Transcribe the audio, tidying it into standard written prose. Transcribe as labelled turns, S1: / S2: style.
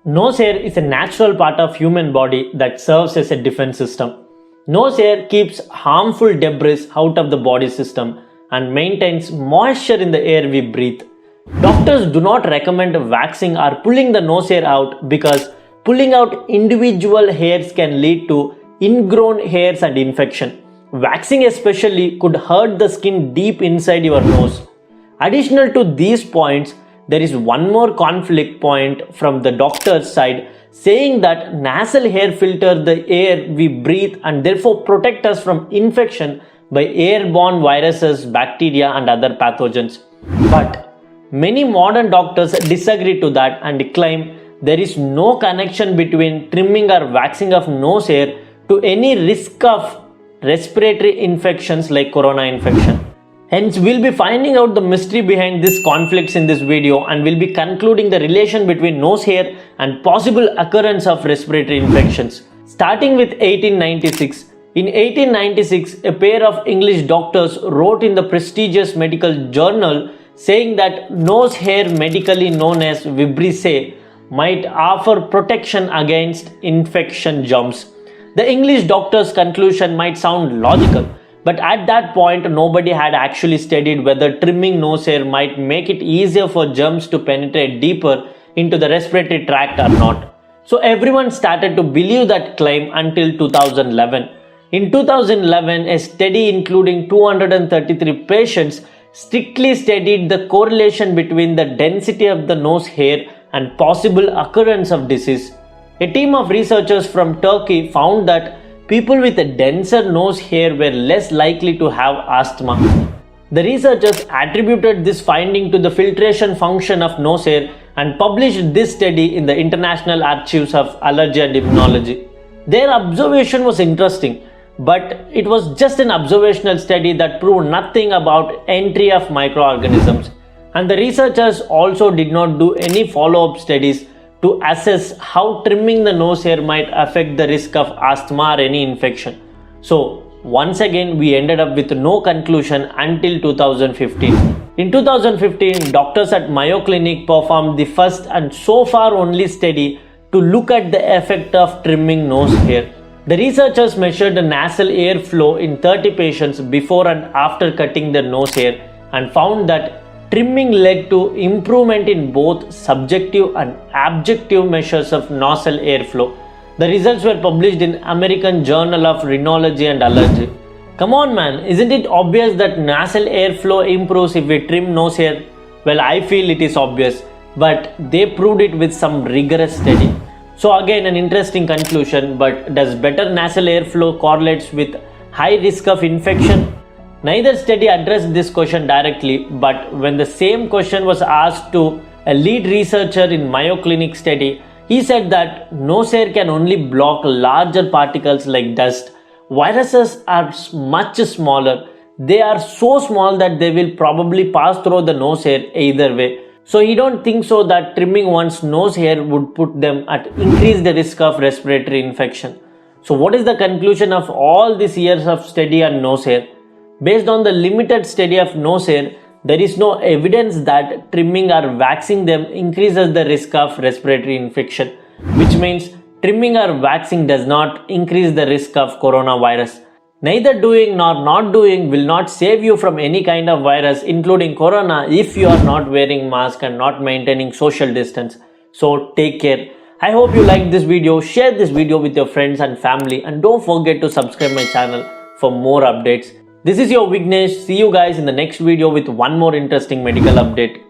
S1: Nose hair is a natural part of human body that serves as a defense system. Nose hair keeps harmful debris out of the body system and maintains moisture in the air we breathe. Doctors do not recommend waxing or pulling the nose hair out because pulling out individual hairs can lead to ingrown hairs and infection. Waxing especially could hurt the skin deep inside your nose. Additional to these points, there is one more conflict point from the doctor's side saying that nasal hair filter the air we breathe and therefore protect us from infection by airborne viruses, bacteria and other pathogens. But many modern doctors disagree to that and claim there is no connection between trimming or waxing of nose hair to any risk of respiratory infections like corona infection. Hence, we'll be finding out the mystery behind these conflicts in this video and we'll be concluding the relation between nose hair and possible occurrence of respiratory infections. Starting with 1896. In 1896, a pair of English doctors wrote in the prestigious medical journal saying that nose hair, medically known as vibrissae, might offer protection against infection germs. The English doctor's conclusion might sound logical, but at that point nobody had actually studied whether trimming nose hair might make it easier for germs to penetrate deeper into the respiratory tract or not. So everyone started to believe that claim until 2011. In 2011, a study including 233 patients strictly studied the correlation between the density of the nose hair and possible occurrence of disease. A team of researchers from Turkey found that people with a denser nose hair were less likely to have asthma. The researchers attributed this finding to the filtration function of nose hair and published this study in the International Archives of Allergy and Immunology. Their observation was interesting, but it was just an observational study that proved nothing about entry of microorganisms. And the researchers also did not do any follow-up studies to assess how trimming the nose hair might affect the risk of asthma or any infection. So once again we ended up with no conclusion until 2015. In 2015, doctors at Mayo Clinic performed the first and so far only study to look at the effect of trimming nose hair. The researchers measured the nasal airflow in 30 patients before and after cutting their nose hair and found that trimming led to improvement in both subjective and objective measures of nasal airflow. The results were published in American Journal of Rhinology and Allergy. Come on man, isn't it obvious that nasal airflow improves if we trim nose hair? Well, I feel it is obvious, but they proved it with some rigorous study. So again, an interesting conclusion, but does better nasal airflow correlates with high risk of infection? Neither study addressed this question directly, but when the same question was asked to a lead researcher in Mayo Clinic study, he said that nose hair can only block larger particles like dust. Viruses are much smaller. They are so small that they will probably pass through the nose hair either way. So he don't think so that trimming one's nose hair would put them at increase the risk of respiratory infection. So what is the conclusion of all these years of study on nose hair? Based on the limited study of nose hair, there is no evidence that trimming or waxing them increases the risk of respiratory infection, which means trimming or waxing does not increase the risk of coronavirus. Neither doing nor not doing will not save you from any kind of virus, including corona, if you are not wearing mask and not maintaining social distance. So take care. I hope you liked this video. Share this video with your friends and family and don't forget to subscribe my channel for more updates. This is your Vignesh. See you guys in the next video with one more interesting medical update.